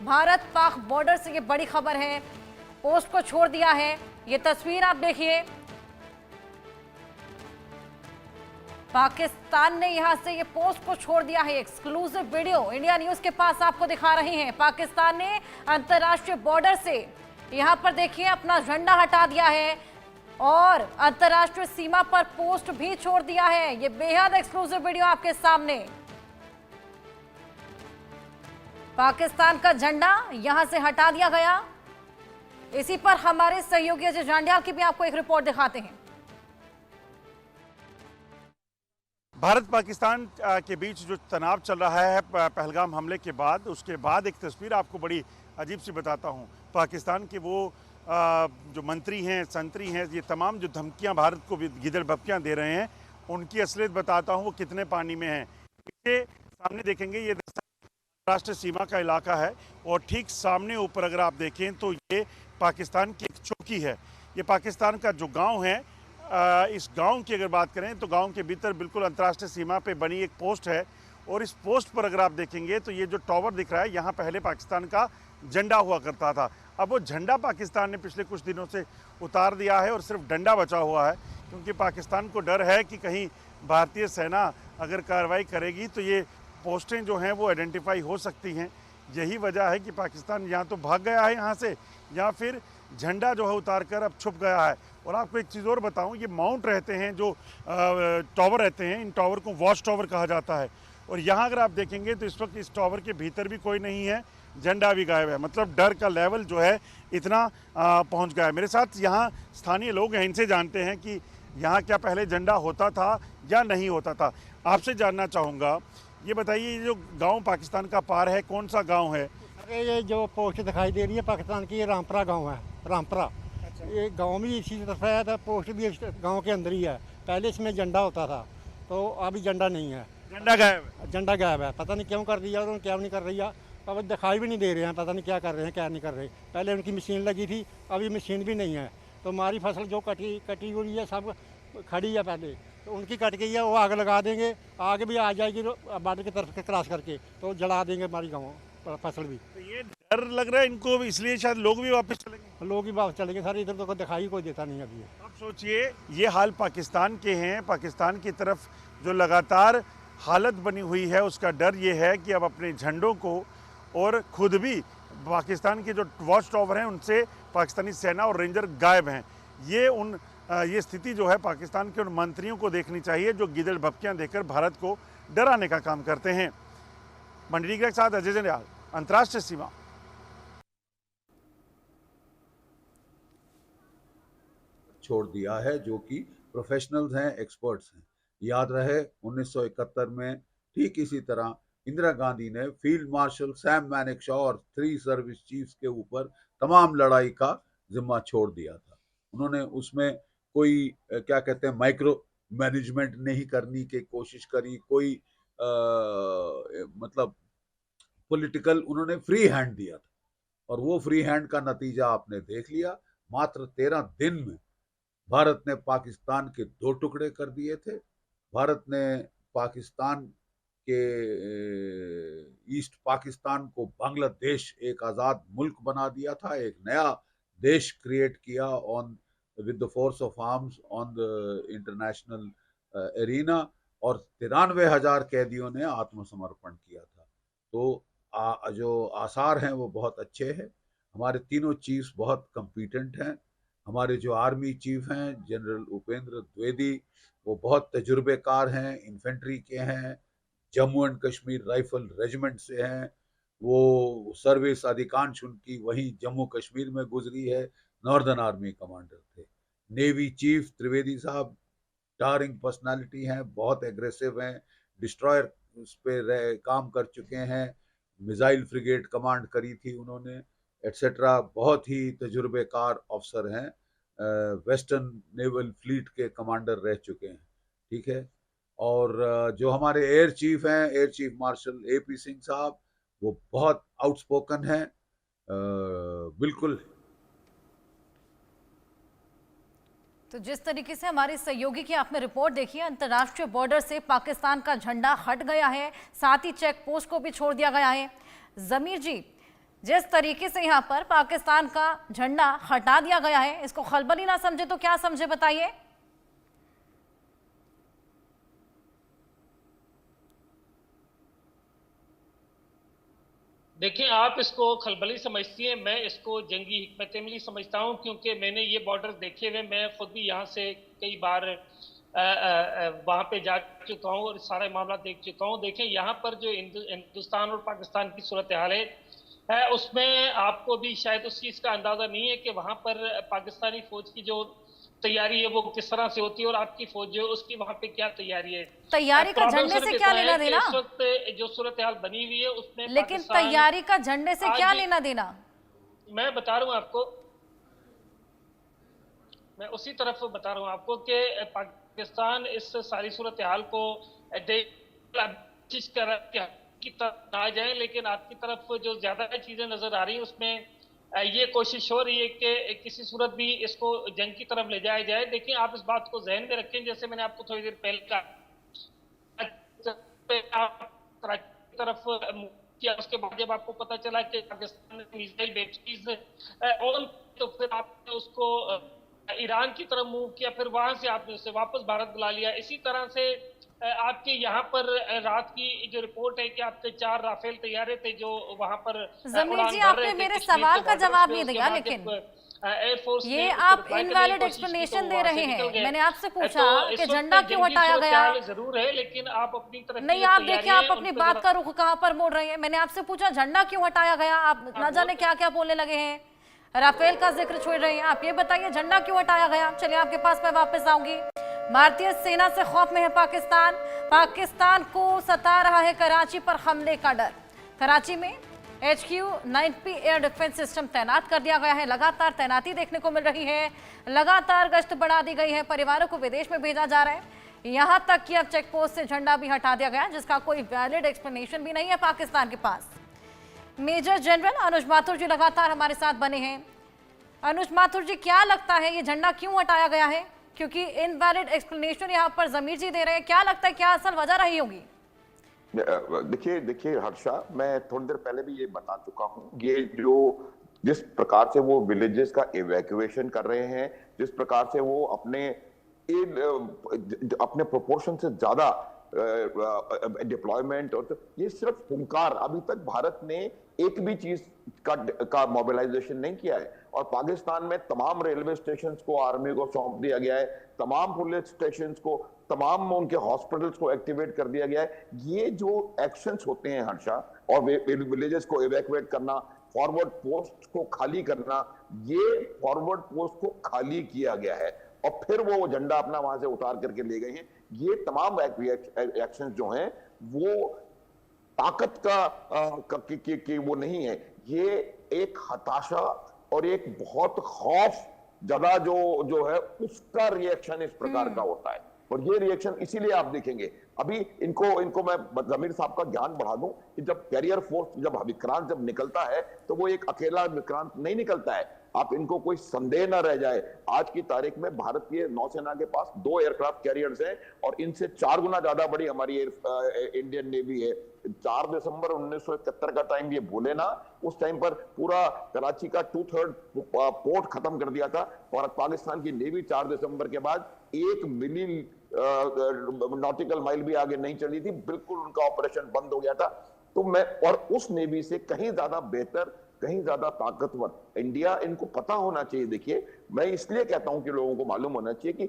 Bharat Pak border से ये बड़ी खबर है, पोस्ट को छोड़ दिया है। ये तस्वीर आप देखिए, पाकिस्तान ने यहां से ये पोस्ट को छोड़ दिया है। एक्सक्लूसिव वीडियो इंडिया न्यूज के पास आपको दिखा रहे हैं। पाकिस्तान ने अंतर्राष्ट्रीय बॉर्डर से यहां पर देखिए अपना झंडा हटा दिया है और अंतर्राष्ट्रीय सीमा पर पोस्ट भी छोड़ दिया है। ये बेहद एक्सक्लूसिव वीडियो आपके सामने। पाकिस्तान का झंडा यहां से हटा दिया गया। इसी पर हमारे सहयोगी अजय जांडियाल की भी आपको एक रिपोर्ट दिखाते हैं। भारत पाकिस्तान के बीच जो तनाव चल रहा है पहलगाम हमले के बाद, उसके बाद एक तस्वीर आपको बड़ी अजीब सी बताता हूं। पाकिस्तान के वो जो मंत्री हैं, संतरी हैं, ये तमाम जो धमकियां भारत को गिदड़ भपकियां दे रहे हैं, उनकी असलियत बताता हूं वो कितने पानी में हैं। इसके सामने देखेंगे ये राष्ट्रीय सीमा का इलाका है और ठीक सामने ऊपर अगर आप देखें तो ये पाकिस्तान की एक चौकी है। ये पाकिस्तान का जो गाँव है, इस गांव की अगर बात करें तो गांव के भीतर बिल्कुल अंतर्राष्ट्रीय सीमा पे बनी एक पोस्ट है और इस पोस्ट पर अगर आप देखेंगे तो ये जो टावर दिख रहा है, यहाँ पहले पाकिस्तान का झंडा हुआ करता था। अब वो झंडा पाकिस्तान ने पिछले कुछ दिनों से उतार दिया है और सिर्फ डंडा बचा हुआ है, क्योंकि पाकिस्तान को डर है कि कहीं भारतीय सेना अगर कार्रवाई करेगी तो ये पोस्टें जो हैं वो आइडेंटिफाई हो सकती हैं। यही वजह है कि पाकिस्तान या तो भाग गया है यहाँ से या फिर झंडा जो है उतार कर अब छुप गया है। और आपको एक चीज़ और बताऊं, ये माउंट रहते हैं जो टावर रहते हैं, इन टावर को वॉच टावर कहा जाता है। और यहाँ अगर आप देखेंगे तो इस वक्त इस टावर के भीतर भी कोई नहीं है, झंडा भी गायब है। मतलब डर का लेवल जो है इतना पहुँच गया है। मेरे साथ यहाँ स्थानीय लोग हैं, इनसे जानते हैं कि यहाँ क्या पहले झंडा होता था या नहीं होता था। आपसे जानना चाहूँगा, ये बताइए ये जो गाँव पाकिस्तान का पार है, कौन सा गाँव है? अरे ये जो पोस्ट दिखाई दे रही है पाकिस्तान की, ये रामपुरा गांव है। रामपुरा ये गांव भी इसी तरफ है, तो पोस्ट भी इस गांव के अंदर ही है। पहले इसमें झंडा होता था, तो अभी झंडा नहीं है, झंडा गायब है। झंडा गायब है। पता नहीं क्यों कर दिया उन्होंने, क्या नहीं कर रही है। अब दिखाई भी नहीं दे रहे हैं, पता नहीं क्या कर रहे हैं क्या नहीं कर रहे। पहले उनकी मशीन लगी थी, अभी मशीन भी नहीं है। तो हमारी फसल जो कटी हुई है सब खड़ी है, पहले तो उनकी कट गई है, वो आग लगा देंगे, आगे भी आ जाएगी बॉर्डर की तरफ क्रॉस करके, तो जला देंगे हमारी गाँव फसल भी। तो ये डर लग रहा है इनको, इसलिए शायद लोग भी वापस चलेंगे। लोग ही वापस चलेंगे सर, इधर तो कोई दिखाई कोई देता नहीं अभी। अब सोचिए ये हाल पाकिस्तान के हैं। पाकिस्तान की तरफ जो लगातार हालत बनी हुई है, उसका डर ये है कि अब अपने झंडों को और खुद भी पाकिस्तान के जो वॉच टावर हैं उनसे पाकिस्तानी सेना और रेंजर गायब हैं। ये स्थिति जो है पाकिस्तान के उन मंत्रियों को देखनी चाहिए जो गिदड़ भपकियां देकर भारत को डराने का काम करते हैं। मंडली के साथ अजय जांडियाल, अंतर्राष्ट्रीय सीमा। छोड़ दिया है, जो कि प्रोफेशनल्स हैं, एक्सपर्ट्स हैं। याद रहे 1971 में ठीक इसी तरह इंदिरा गांधी ने फील्ड मार्शल सैम मैनेकशॉ और 3 सर्विस चीफ्स के ऊपर तमाम लड़ाई का जिम्मा छोड़ दिया था। उन्होंने उसमें कोई क्या कहते हैं माइक्रो मैनेजमेंट नहीं करने की कोशिश करी, कोई मतलब पॉलिटिकल उन्होंने फ्री हैंड दिया था और वो फ्री हैंड का नतीजा आपने देख लिया। मात्र 13 दिन में भारत ने पाकिस्तान के 2 टुकड़े कर दिए थे। भारत ने पाकिस्तान के ईस्ट पाकिस्तान को बांग्लादेश एक आज़ाद मुल्क बना दिया था, एक नया देश क्रिएट किया on with the force of arms on the international arena, और 93,000 कैदियों ने आत्मसमर्पण किया था। तो जो आसार हैं वो बहुत अच्छे हैं। हमारे तीनों चीफ्स बहुत कम्पिटेंट हैं। हमारे जो आर्मी चीफ हैं जनरल उपेंद्र द्विवेदी, वो बहुत तजुर्बेकार हैं, इन्फेंट्री के हैं, Jammu and Kashmir rifle regiment से हैं। वो सर्विस अधिकांश उनकी वहीं जम्मू कश्मीर में गुजरी है, नॉर्दर्न आर्मी कमांडर थे। नेवी चीफ त्रिवेदी साहब टारिंग पर्सनालिटी हैं, बहुत एग्रेसिव हैं, डिस्ट्रॉयर उस पे काम कर चुके हैं, मिसाइल फ्रिगेट कमांड करी थी उन्होंने, एटसेट्रा। बहुत ही तजुर्बेकार अफसर हैं, वेस्टर्न नेवल फ्लीट के कमांडर रह चुके हैं, ठीक है। और जो हमारे एयर चीफ हैं, air chief marshal AP Singh साहब, वो बहुत आउटस्पोकन हैं, बिल्कुल। तो जिस तरीके से हमारे सहयोगी की आपने रिपोर्ट देखी है, अंतर्राष्ट्रीय बॉर्डर से पाकिस्तान का झंडा हट गया है, साथ ही चेक पोस्ट को भी छोड़ दिया गया है। जमीर जी, जिस तरीके से यहाँ पर पाकिस्तान का झंडा हटा दिया गया है, इसको खलबली ना समझे तो क्या समझे बताइए। देखिए, आप इसको खलबली समझती हैं, मैं इसको जंगी हिकमत अमली समझता हूं, क्योंकि मैंने ये बॉर्डर देखे हुए, मैं खुद भी यहाँ से कई बार वहाँ पे जा चुका हूँ और सारे मामला देख चुका हूँ। देखें, यहाँ पर जो हिंदुस्तान और पाकिस्तान की सूरत हाल है उसमें आपको भी शायद उस चीज़ का अंदाज़ा नहीं है कि वहाँ पर पाकिस्तानी फ़ौज की जो तैयारी है वो किस तरह से होती है और आपकी फौज जो उसकी वहाँ पे क्या तैयारी है। तैयारी का झंडे से क्या लेना देना? इस वक्त जो सूरत हाल बनी हुई है उसमें, लेकिन तैयारी का झंडे से क्या लेना देना? मैं बता रहा हूँ आपको, मैं उसी तरफ बता रहा हूँ आपको कि पाकिस्तान इस सारी सूरत हाल को कोशिश कर रहा है की तरफ आ जाए, लेकिन आपकी तरफ जो ज्यादा चीजें नजर आ रही है उसमें ये कोशिश हो रही है कि किसी सूरत भी इसको जंग की तरफ ले जाया जाए। देखिए, आप इस बात को ज़हन में रखें, जैसे मैंने आपको थोड़ी देर पहले कहा, तरफ किया, उसके बाद जब आपको पता चला कि पाकिस्तान ने मिसाइल बैटरीज ऑन, तो फिर आपने उसको ईरान की तरफ मूव किया, फिर वहां से आपने उसे वापस भारत बुला लिया। इसी तरह से आपके यहाँ पर रात की जो रिपोर्ट है कि आपके 4 राफेल तैयारे थे जो वहां पर जमीर जी, आपने मेरे सवाल का जवाब नहीं दिया, लेकिन एयरफोर्स ये आप इनवैलिड एक्सप्लेनेशन दे रहे हैं। मैंने आपसे पूछा कि झंडा क्यों हटाया गया। जरूर है, लेकिन आप अपनी तरफ नहीं, आप देखिए, आप अपनी बात का रुख कहां पर मोड़ रहे हैं। मैंने आपसे पूछा झंडा क्यों हटाया गया, आप न जाने क्या क्या बोलने लगे हैं, राफेल का जिक्र छोड़ रहे हैं। आप ये बताइए झंडा क्यों हटाया गया। चलिए, आपके पास मैं वापस आऊंगी। भारतीय सेना से खौफ में है पाकिस्तान। पाकिस्तान को सता रहा है कराची पर हमले का डर। कराची में HQ-9P एयर डिफेंस सिस्टम तैनात कर दिया गया है। लगातार तैनाती देखने को मिल रही है, लगातार गश्त बढ़ा दी गई है, परिवारों को विदेश में भेजा जा रहा है। यहां तक कि अब चेक पोस्ट से झंडा भी हटा दिया गया, जिसका कोई वैलिड एक्सप्लेनेशन भी नहीं है पाकिस्तान के पास। मेजर जनरल अनुज माथुर जी लगातार हमारे साथ बने हैं। अनुज माथुर जी, क्या लगता है ये झंडा क्यों हटाया गया है? क्योंकि इनवैलिड एक्सप्लेनेशन यहाँ पर जमीर जी दे रहे हैं, क्या लगता है क्या असल वजह रही होगी? देखिए हर्षा, मैं थोड़ी देर पहले भी ये बता चुका हूँ, ये जिस प्रकार से वो विलेजेस का इवैक्यूएशन कर रहे हैं, जिस प्रकार से वो अपने प्रोपोर्शन से ज्यादा डिप्लॉयमेंट, और ये सिर्फ हुंकार, अभी तक भारत ने एक भी चीज का मोबिलाइजेशन नहीं किया है। और पाकिस्तान में तमाम रेलवे स्टेशंस को आर्मी को सौंप दिया गया है, तमाम पुलिस स्टेशंस को, तमाम उनके हॉस्पिटल्स को एक्टिवेट कर दिया गया है। ये जो एक्शंस होते हैं हर्षा, और विलेजेस को इवैक्यूएट करना, फॉरवर्ड पोस्ट को खाली करना, ये फॉरवर्ड पोस्ट को खाली किया गया है और फिर वो झंडा अपना वहां से उतार करके ले गए हैं। ये तमाम एक्शन जो हैं वो ताकत की वो नहीं है, ये एक हताशा और एक बहुत खौफ जगह जो है उसका रिएक्शन इस प्रकार का होता है। और ये रिएक्शन इसीलिए आप देखेंगे, अभी इनको मैं जमीर साहब का ज्ञान बढ़ा दूं कि जब कैरियर फोर्स, जब विक्रांत जब निकलता है तो वो एक अकेला विक्रांत नहीं निकलता है। आप इनको कोई संदेह ना रह जाए, आज की तारीख में भारतीय नौसेना के पास 2 एयरक्राफ्ट कैरियर्स हैं और इनसे 4 गुना ज्यादा बड़ी हमारी इंडियन नेवी है। 4 दिसंबर 1971 का टाइम ये बोले ना, उस टाइम पर पूरा कराची का 2/3 पोर्ट खत्म कर दिया था और पाकिस्तान की नेवी 4 दिसंबर के बाद 1 मिली नॉटिकल माइल भी आगे नहीं चली थी, बिल्कुल उनका ऑपरेशन बंद हो गया था। तो मैं, और उस नेवी से कहीं ज्यादा बेहतर, कहीं ज्यादा ताकतवर इंडिया, इनको पता होना चाहिए। देखिए, मैं इसलिए कहता हूं कि लोगों को मालूम होना चाहिए कि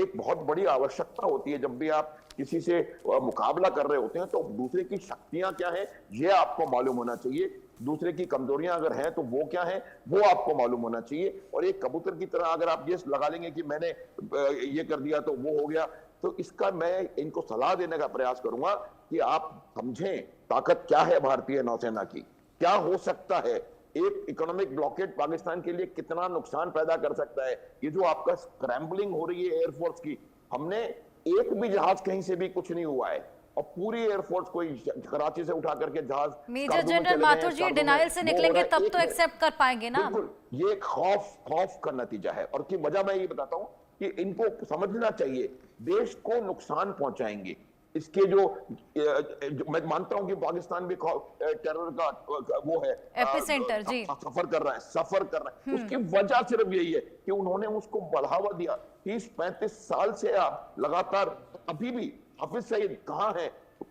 एक बहुत बड़ी आवश्यकता होती है, जब भी आप किसी से मुकाबला कर रहे होते हैं तो दूसरे की शक्तियां क्या है ये आपको मालूम होना चाहिए, दूसरे की कमजोरियां अगर हैं तो वो क्या है वो आपको मालूम होना चाहिए। और एक कबूतर की तरह अगर आप ये लगा लेंगे कि मैंने ये कर दिया तो वो हो गया, तो इसका मैं इनको सलाह देने का प्रयास करूंगा कि आप समझें ताकत क्या है भारतीय नौसेना की, क्या हो सकता है, एक इकोनॉमिक ब्लॉकेड पाकिस्तान के लिए कितना नुकसान पैदा कर सकता है। ये जो आपका स्क्रैम्बलिंग हो रही है एयरफोर्स की, हमने एक भी जहाज कहीं से भी कुछ नहीं हुआ है और पूरी एयरफोर्स कोई कराची से उठा करके जहाज, मेजर जनरल माथुर जी डिनायल से निकलेंगे तब तो एक्सेप्ट कर पाएंगे ना। बिल्कुल, ये खौफ का नतीजा है। और की वजह मैं ये बताता हूं कि इनको समझना चाहिए, देश को नुकसान पहुंचाएंगे, इसके मैं मानता हूं कि पाकिस्तान भी टेरर का वो है एपिसेंटर, जी। सफर कर रहा है। उसकी वजह सिर्फ यही है कि उन्होंने उसको बढ़ावा दिया। 30-35 साल से आप लगातार, अभी भी हाफिज सईद कहाँ है,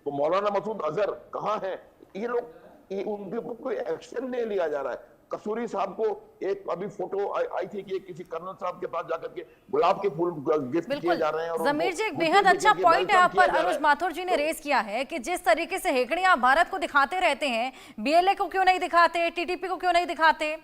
मौलाना मसूद अजहर कहाँ है, ये लोग उनके ऊपर कोई एक्शन नहीं लिया जा रहा है। कसूरी साहब को एक अभी फोटो आई थी कि किसी कर्नल साहब के पास जाकर के गुलाब के फूल गिफ्ट किए जा रहे हैं। और जमीर जी, एक बेहद अच्छा पॉइंट यहाँ पर अनुज माथुर जी ने रेज किया है कि जिस तरीके से हेकड़ियां भारत को दिखाते रहते हैं, बीएलए को क्यों नहीं दिखाते, टीटीपी को क्यों नहीं दिखाते,